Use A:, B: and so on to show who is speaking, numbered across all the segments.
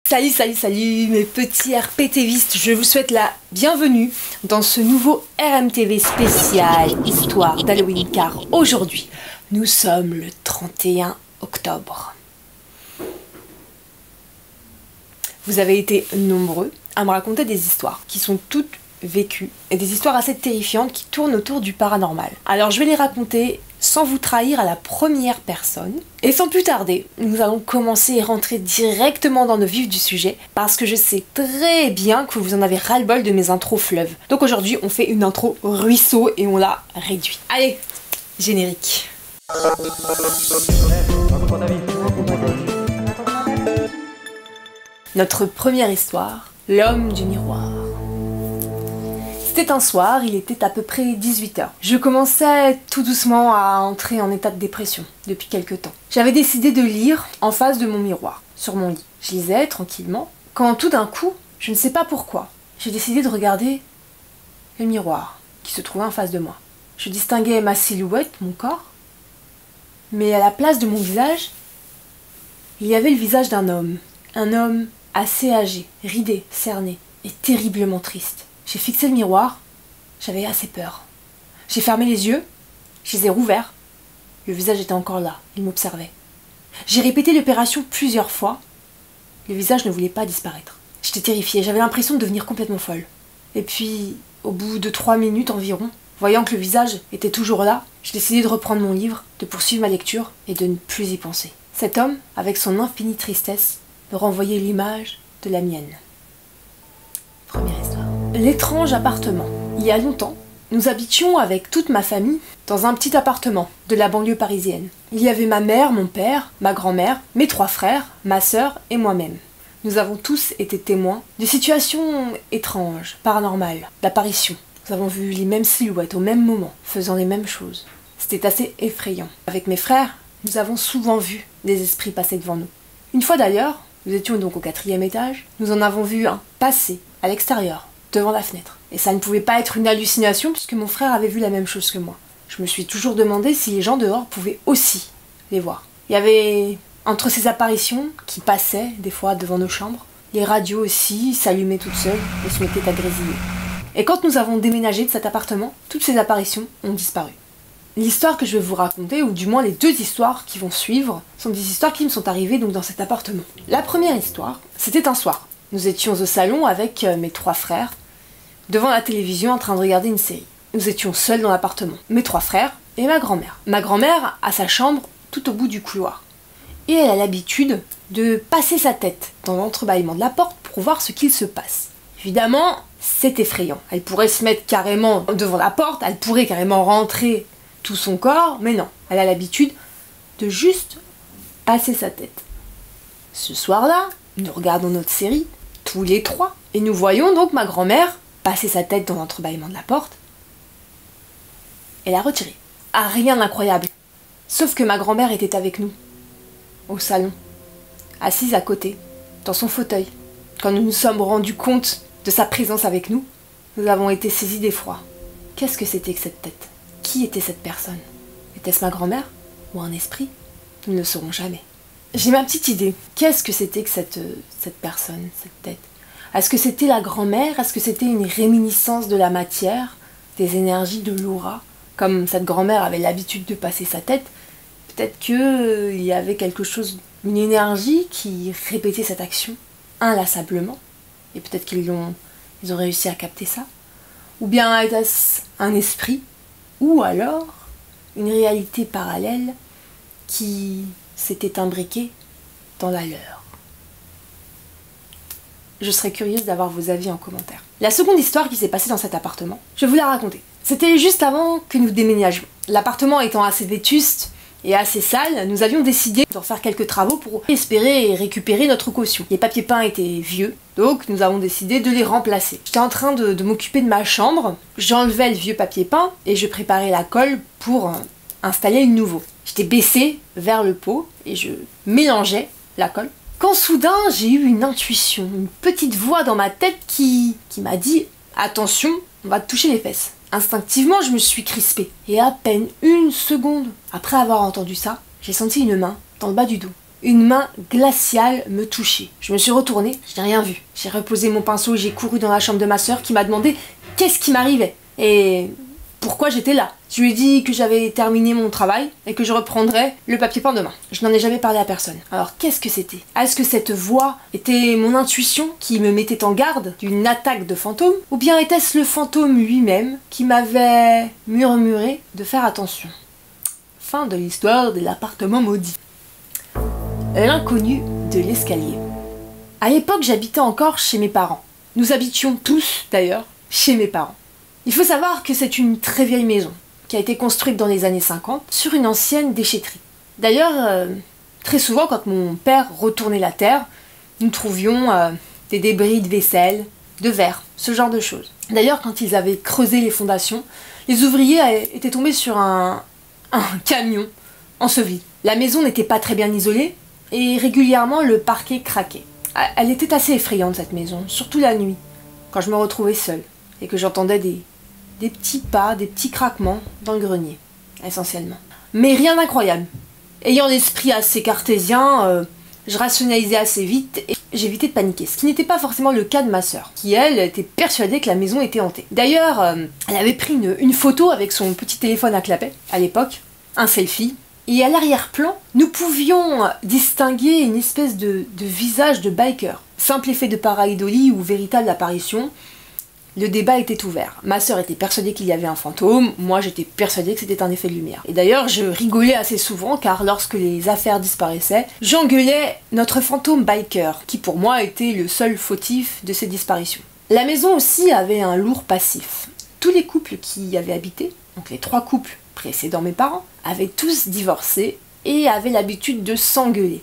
A: Salut, salut, salut mes petits RPTvistes, je vous souhaite la bienvenue dans ce nouveau RMTV spécial Histoire d'Halloween car aujourd'hui, nous sommes le 31 octobre. Vous avez été nombreux à me raconter des histoires qui sont toutes vécues et des histoires assez terrifiantes qui tournent autour du paranormal. Alors je vais les raconter sans vous trahir à la première personne. Et sans plus tarder, nous allons commencer et rentrer directement dans le vif du sujet parce que je sais très bien que vous en avez ras-le-bol de mes intros fleuves. Donc aujourd'hui, on fait une intro ruisseau et on l'a réduit. Allez, générique. Notre première histoire, l'homme du miroir. C'était un soir, il était à peu près 18 h. Je commençais tout doucement à entrer en état de dépression depuis quelque temps. J'avais décidé de lire en face de mon miroir, sur mon lit. Je lisais tranquillement, quand tout d'un coup, je ne sais pas pourquoi, j'ai décidé de regarder le miroir qui se trouvait en face de moi. Je distinguais ma silhouette, mon corps, mais à la place de mon visage, il y avait le visage d'un homme. Un homme assez âgé, ridé, cerné et terriblement triste. J'ai fixé le miroir, j'avais assez peur. J'ai fermé les yeux, je les ai rouverts. Le visage était encore là, il m'observait. J'ai répété l'opération plusieurs fois. Le visage ne voulait pas disparaître. J'étais terrifiée, j'avais l'impression de devenir complètement folle. Et puis, au bout de 3 minutes environ, voyant que le visage était toujours là, j'ai décidé de reprendre mon livre, de poursuivre ma lecture et de ne plus y penser. Cet homme, avec son infinie tristesse, me renvoyait l'image de la mienne. Première histoire. L'étrange appartement. Il y a longtemps, nous habitions avec toute ma famille dans un petit appartement de la banlieue parisienne. Il y avait ma mère, mon père, ma grand-mère, mes 3 frères, ma sœur et moi-même. Nous avons tous été témoins de situations étranges, paranormales, d'apparitions. Nous avons vu les mêmes silhouettes au même moment, faisant les mêmes choses. C'était assez effrayant. Avec mes frères, nous avons souvent vu des esprits passer devant nous. Une fois d'ailleurs, nous étions donc au 4e étage, nous en avons vu un passer à l'extérieur, devant la fenêtre. Et ça ne pouvait pas être une hallucination puisque mon frère avait vu la même chose que moi. Je me suis toujours demandé si les gens dehors pouvaient aussi les voir. Il y avait entre ces apparitions qui passaient des fois devant nos chambres, les radios aussi s'allumaient toutes seules et se mettaient à grésiller. Et quand nous avons déménagé de cet appartement, toutes ces apparitions ont disparu. L'histoire que je vais vous raconter, ou du moins les 2 histoires qui vont suivre, sont des histoires qui me sont arrivées donc dans cet appartement. La première histoire, c'était un soir. Nous étions au salon avec mes 3 frères, devant la télévision en train de regarder une série. Nous étions seuls dans l'appartement, mes 3 frères et ma grand-mère. Ma grand-mère a sa chambre tout au bout du couloir. Et elle a l'habitude de passer sa tête dans l'entrebâillement de la porte pour voir ce qu'il se passe. Évidemment, c'est effrayant. Elle pourrait se mettre carrément devant la porte, elle pourrait carrément rentrer tout son corps, mais non. Elle a l'habitude de juste passer sa tête. Ce soir-là, nous regardons notre série, tous les 3, et nous voyons donc ma grand-mère passer sa tête dans l'entrebâillement de la porte et la retirer. Ah, rien d'incroyable. Sauf que ma grand-mère était avec nous, au salon, assise à côté, dans son fauteuil. Quand nous nous sommes rendus compte de sa présence avec nous, nous avons été saisis d'effroi. Qu'est-ce que c'était que cette tête? Qui était cette personne? Était-ce ma grand-mère ou un esprit? Nous ne le saurons jamais. J'ai ma petite idée. Qu'est-ce que c'était que cette personne, cette tête? Est-ce que c'était la grand-mère? Est-ce que c'était une réminiscence de la matière, des énergies, de l'aura? Comme cette grand-mère avait l'habitude de passer sa tête, peut-être qu'il y avait quelque chose, une énergie qui répétait cette action inlassablement. Et peut-être qu'ils ont réussi à capter ça. Ou bien était-ce un esprit? Ou alors une réalité parallèle qui s'était imbriquée dans la leur. Je serais curieuse d'avoir vos avis en commentaire. La seconde histoire qui s'est passée dans cet appartement, je vais vous la raconter. C'était juste avant que nous déménagions. L'appartement étant assez vétuste et assez sale, nous avions décidé d'en faire quelques travaux pour espérer récupérer notre caution. Les papiers peints étaient vieux, donc nous avons décidé de les remplacer. J'étais en train de m'occuper de ma chambre, j'enlevais le vieux papier peint et je préparais la colle pour installer le nouveau. J'étais baissée vers le pot et je mélangeais la colle. Quand soudain j'ai eu une intuition, une petite voix dans ma tête qui m'a dit « Attention, on va te toucher les fesses ». Instinctivement, je me suis crispée. Et à peine 1 seconde après avoir entendu ça, j'ai senti une main dans le bas du dos. Une main glaciale me touchait. Je me suis retournée, je n'ai rien vu. J'ai reposé mon pinceau et j'ai couru dans la chambre de ma sœur qui m'a demandé qu'est-ce qui m'arrivait et pourquoi j'étais là. Je lui ai dit que j'avais terminé mon travail et que je reprendrais le papier peint demain. Je n'en ai jamais parlé à personne. Alors qu'est-ce que c'était? Est-ce que cette voix était mon intuition qui me mettait en garde d'une attaque de fantôme? Ou bien était-ce le fantôme lui-même qui m'avait murmuré de faire attention? Fin de l'histoire de l'appartement maudit. L'inconnu de l'escalier. À l'époque, j'habitais encore chez mes parents. Nous habitions tous, d'ailleurs, chez mes parents. Il faut savoir que c'est une très vieille maison, qui a été construite dans les années 50, sur une ancienne déchetterie. D'ailleurs, très souvent, quand mon père retournait la terre, nous trouvions des débris de vaisselle, de verre, ce genre de choses. D'ailleurs, quand ils avaient creusé les fondations, les ouvriers étaient tombés sur un camion enseveli. La maison n'était pas très bien isolée, et régulièrement le parquet craquait. Elle était assez effrayante cette maison, surtout la nuit, quand je me retrouvais seule, et que j'entendais des petits pas, des petits craquements dans le grenier, essentiellement. Mais rien d'incroyable. Ayant l'esprit assez cartésien, je rationalisais assez vite et j'évitais de paniquer, ce qui n'était pas forcément le cas de ma sœur, qui elle était persuadée que la maison était hantée. D'ailleurs, elle avait pris une photo avec son petit téléphone à clapet, à l'époque, un selfie, et à l'arrière-plan, nous pouvions distinguer une espèce de visage de biker. Simple effet de pareidolie ou véritable apparition, le débat était ouvert. Ma sœur était persuadée qu'il y avait un fantôme, moi j'étais persuadée que c'était un effet de lumière. Et d'ailleurs, je rigolais assez souvent car lorsque les affaires disparaissaient, j'engueulais notre fantôme biker, qui pour moi était le seul fautif de ces disparitions. La maison aussi avait un lourd passif. Tous les couples qui y avaient habité, donc les 3 couples précédant mes parents, avaient tous divorcé et avaient l'habitude de s'engueuler,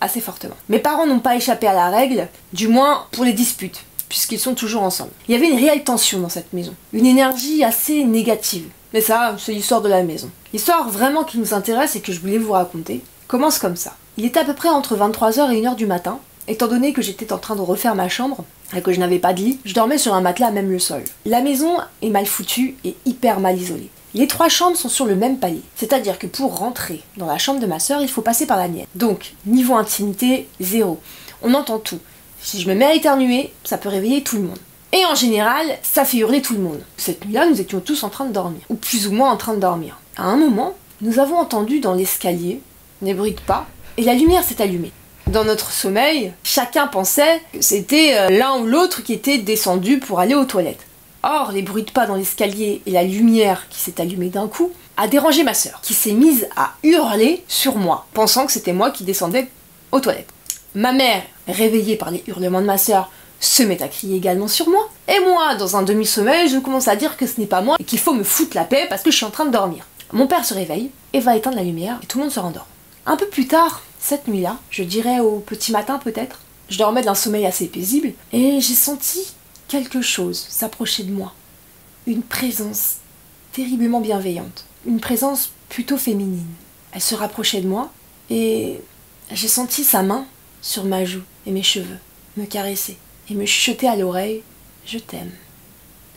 A: assez fortement. Mes parents n'ont pas échappé à la règle, du moins pour les disputes, puisqu'ils sont toujours ensemble. Il y avait une réelle tension dans cette maison, une énergie assez négative. Mais ça, c'est l'histoire de la maison. L'histoire vraiment qui nous intéresse et que je voulais vous raconter commence comme ça. Il était à peu près entre 23h et 1h du matin, étant donné que j'étais en train de refaire ma chambre, et que je n'avais pas de lit, je dormais sur un matelas à même le sol. La maison est mal foutue et hyper mal isolée. Les 3 chambres sont sur le même palier, c'est-à-dire que pour rentrer dans la chambre de ma sœur, il faut passer par la mienne. Donc, niveau intimité, 0. On entend tout. Si je me mets à éternuer, ça peut réveiller tout le monde. Et en général, ça fait hurler tout le monde. Cette nuit-là, nous étions tous en train de dormir, ou plus ou moins en train de dormir. À un moment, nous avons entendu dans l'escalier des bruits de pas, et la lumière s'est allumée. Dans notre sommeil, chacun pensait que c'était l'un ou l'autre qui était descendu pour aller aux toilettes. Or, les bruits de pas dans l'escalier et la lumière qui s'est allumée d'un coup a dérangé ma sœur, qui s'est mise à hurler sur moi, pensant que c'était moi qui descendais aux toilettes. Ma mère, réveillée par les hurlements de ma sœur, se met à crier également sur moi. Et moi, dans un demi-sommeil, je commence à dire que ce n'est pas moi et qu'il faut me foutre la paix parce que je suis en train de dormir. Mon père se réveille et va éteindre la lumière et tout le monde se rendort. Un peu plus tard, cette nuit-là, je dirais au petit matin peut-être, je dormais d'un sommeil assez paisible et j'ai senti quelque chose s'approcher de moi. Une présence terriblement bienveillante. Une présence plutôt féminine. Elle se rapprochait de moi et j'ai senti sa main sur ma joue et mes cheveux, me caresser et me chuchoter à l'oreille « Je t'aime ».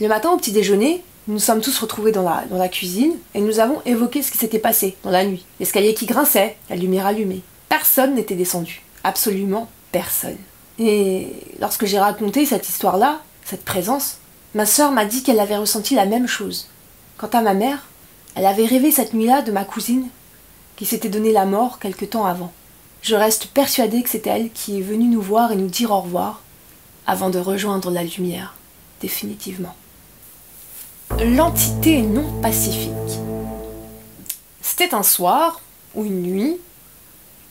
A: Le matin au petit déjeuner, nous nous sommes tous retrouvés dans la cuisine et nous avons évoqué ce qui s'était passé dans la nuit. L'escalier qui grinçait, la lumière allumée. Personne n'était descendu. Absolument personne. Et lorsque j'ai raconté cette histoire-là, cette présence, ma sœur m'a dit qu'elle avait ressenti la même chose. Quant à ma mère, elle avait rêvé cette nuit-là de ma cousine qui s'était donné la mort quelque temps avant. Je reste persuadée que c'est elle qui est venue nous voir et nous dire au revoir avant de rejoindre la lumière, définitivement. L'entité non pacifique. C'était un soir ou une nuit,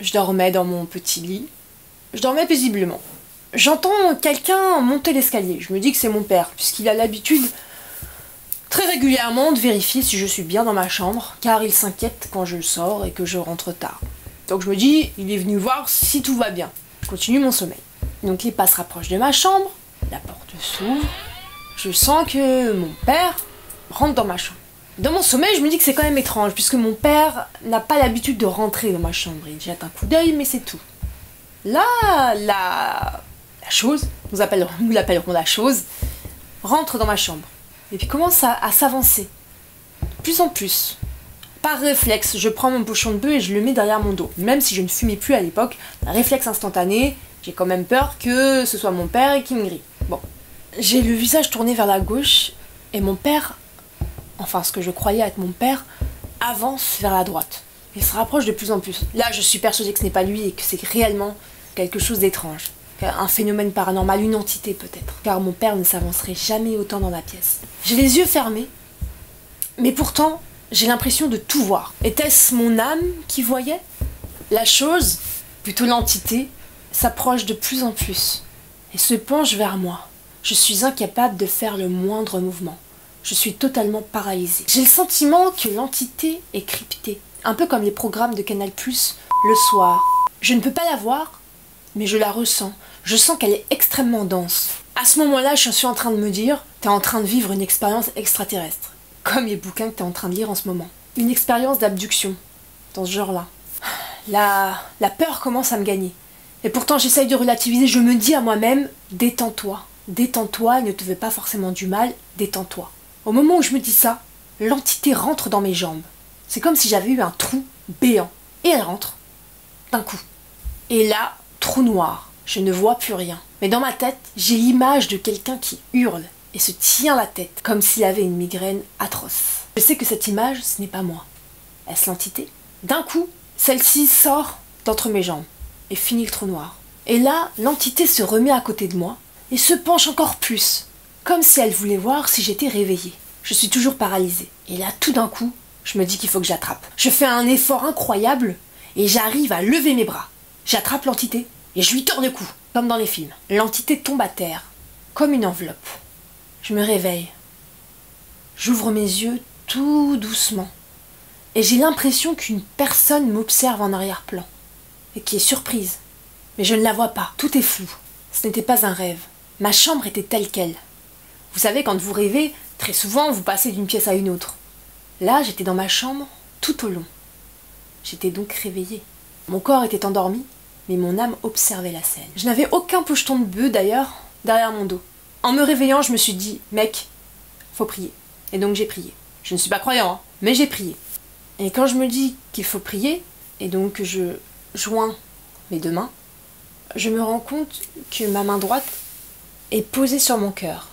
A: je dormais dans mon petit lit, je dormais paisiblement. J'entends quelqu'un monter l'escalier. Je me dis que c'est mon père, puisqu'il a l'habitude très régulièrement de vérifier si je suis bien dans ma chambre, car il s'inquiète quand je sors et que je rentre tard. Donc je me dis, il est venu voir si tout va bien. Je continue mon sommeil. Donc les pas se rapprochent de ma chambre, la porte s'ouvre, je sens que mon père rentre dans ma chambre. Dans mon sommeil, je me dis que c'est quand même étrange, puisque mon père n'a pas l'habitude de rentrer dans ma chambre. Il jette un coup d'œil, mais c'est tout. Là, la chose, nous l'appellerons la chose, rentre dans ma chambre. Et puis commence à s'avancer. De plus en plus. Par réflexe, je prends mon pochon de bœuf et je le mets derrière mon dos. Même si je ne fumais plus à l'époque, un réflexe instantané, j'ai quand même peur que ce soit mon père qui me grille. Bon, j'ai le visage tourné vers la gauche et mon père, enfin ce que je croyais être mon père, avance vers la droite. Il se rapproche de plus en plus. Là, je suis persuadée que ce n'est pas lui et que c'est réellement quelque chose d'étrange. Un phénomène paranormal, une entité peut-être. Car mon père ne s'avancerait jamais autant dans la pièce. J'ai les yeux fermés, mais pourtant, j'ai l'impression de tout voir. Était-ce mon âme qui voyait? La chose, plutôt l'entité, s'approche de plus en plus et se penche vers moi. Je suis incapable de faire le moindre mouvement. Je suis totalement paralysée. J'ai le sentiment que l'entité est cryptée, un peu comme les programmes de Canal+, le soir. Je ne peux pas la voir, mais je la ressens. Je sens qu'elle est extrêmement dense. À ce moment-là, je suis en train de me dire, t'es en train de vivre une expérience extraterrestre. Comme les bouquins que t'es en train de lire en ce moment. Une expérience d'abduction, dans ce genre-là. La peur commence à me gagner. Et pourtant, j'essaye de relativiser, je me dis à moi-même, détends-toi. Détends-toi, elle ne te fait pas forcément du mal, détends-toi. Au moment où je me dis ça, l'entité rentre dans mes jambes. C'est comme si j'avais eu un trou béant. Et elle rentre, d'un coup. Et là, trou noir. Je ne vois plus rien. Mais dans ma tête, j'ai l'image de quelqu'un qui hurle et se tient la tête, comme s'il avait une migraine atroce. Je sais que cette image, ce n'est pas moi. Est-ce l'entité? D'un coup, celle-ci sort d'entre mes jambes et finit le trou noir. Et là, l'entité se remet à côté de moi et se penche encore plus, comme si elle voulait voir si j'étais réveillée. Je suis toujours paralysée. Et là, tout d'un coup, je me dis qu'il faut que j'attrape. Je fais un effort incroyable et j'arrive à lever mes bras. J'attrape l'entité et je lui tords le cou, comme dans les films. L'entité tombe à terre, comme une enveloppe. Je me réveille. J'ouvre mes yeux tout doucement. Et j'ai l'impression qu'une personne m'observe en arrière-plan. Et qui est surprise. Mais je ne la vois pas. Tout est flou. Ce n'était pas un rêve. Ma chambre était telle qu'elle. Vous savez, quand vous rêvez, très souvent, vous passez d'une pièce à une autre. Là, j'étais dans ma chambre tout au long. J'étais donc réveillée. Mon corps était endormi, mais mon âme observait la scène. Je n'avais aucun pocheton de bœuf, d'ailleurs, derrière mon dos. En me réveillant, je me suis dit, mec, faut prier. Et donc j'ai prié. Je ne suis pas croyant, hein, mais j'ai prié. Et quand je me dis qu'il faut prier, et donc que je joins mes deux mains, je me rends compte que ma main droite est posée sur mon cœur.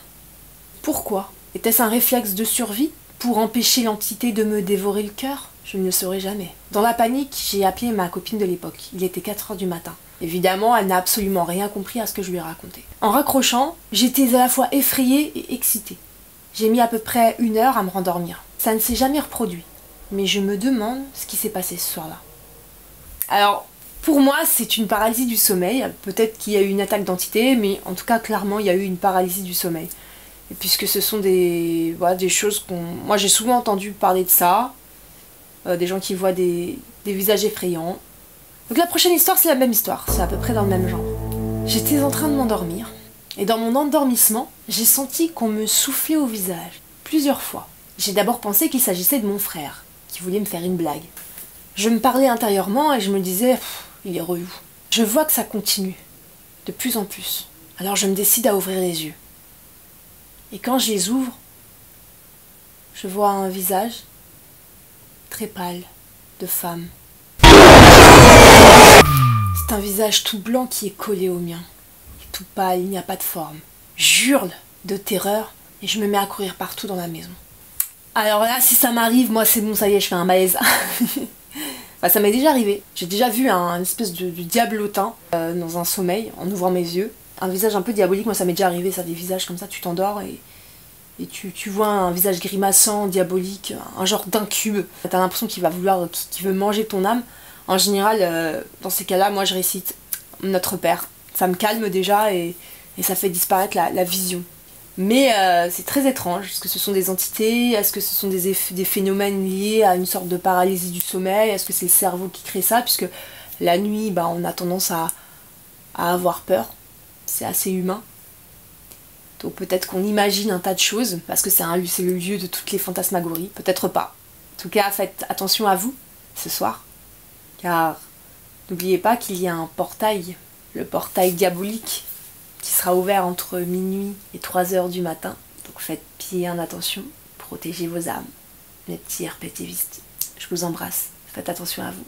A: Pourquoi? Était-ce un réflexe de survie pour empêcher l'entité de me dévorer le cœur? Je ne le saurais jamais. Dans la panique, j'ai appelé ma copine de l'époque. Il était 4 h du matin. Évidemment, elle n'a absolument rien compris à ce que je lui ai raconté. En raccrochant, j'étais à la fois effrayée et excitée. J'ai mis à peu près 1 heure à me rendormir. Ça ne s'est jamais reproduit. Mais je me demande ce qui s'est passé ce soir-là. Alors, pour moi, c'est une paralysie du sommeil. Peut-être qu'il y a eu une attaque d'entité, mais en tout cas, clairement, il y a eu une paralysie du sommeil. Et puisque ce sont des choses qu'on... Moi, j'ai souvent entendu parler de ça. Des gens qui voient des visages effrayants. Donc la prochaine histoire, c'est la même histoire. C'est à peu près dans le même genre. J'étais en train de m'endormir. Et dans mon endormissement, j'ai senti qu'on me soufflait au visage. Plusieurs fois. J'ai d'abord pensé qu'il s'agissait de mon frère, qui voulait me faire une blague. Je me parlais intérieurement et je me disais, il est relou. Je vois que ça continue. De plus en plus. Alors je me décide à ouvrir les yeux. Et quand je les ouvre, je vois un visage très pâle, de femme. C'est un visage tout blanc qui est collé au mien. Tout pâle, il n'y a pas de forme. J'hurle de terreur et je me mets à courir partout dans la maison. Alors là, si ça m'arrive, moi c'est bon, ça y est, je fais un malaise. Bah, ça m'est déjà arrivé. J'ai déjà vu un espèce de diablotin dans un sommeil, en ouvrant mes yeux. Un visage un peu diabolique, moi ça m'est déjà arrivé, ça, des visages comme ça, tu t'endors et tu vois un visage grimaçant, diabolique, un genre d'incube. T'as l'impression qu'il va vouloir, qu'il veut manger ton âme. En général, dans ces cas-là, moi je récite Notre Père. Ça me calme déjà et ça fait disparaître la vision. Mais c'est très étrange. Est-ce que ce sont des entités? Est-ce que ce sont des phénomènes liés à une sorte de paralysie du sommeil? Est-ce que c'est le cerveau qui crée ça? Puisque la nuit, on a tendance à avoir peur. C'est assez humain. Donc peut-être qu'on imagine un tas de choses, parce que c'est le lieu de toutes les fantasmagories. Peut-être pas. En tout cas, faites attention à vous, ce soir. Car n'oubliez pas qu'il y a un portail, le portail diabolique, qui sera ouvert entre minuit et 3 h du matin. Donc faites bien attention, protégez vos âmes, les petits herpétivistes. Je vous embrasse. Faites attention à vous.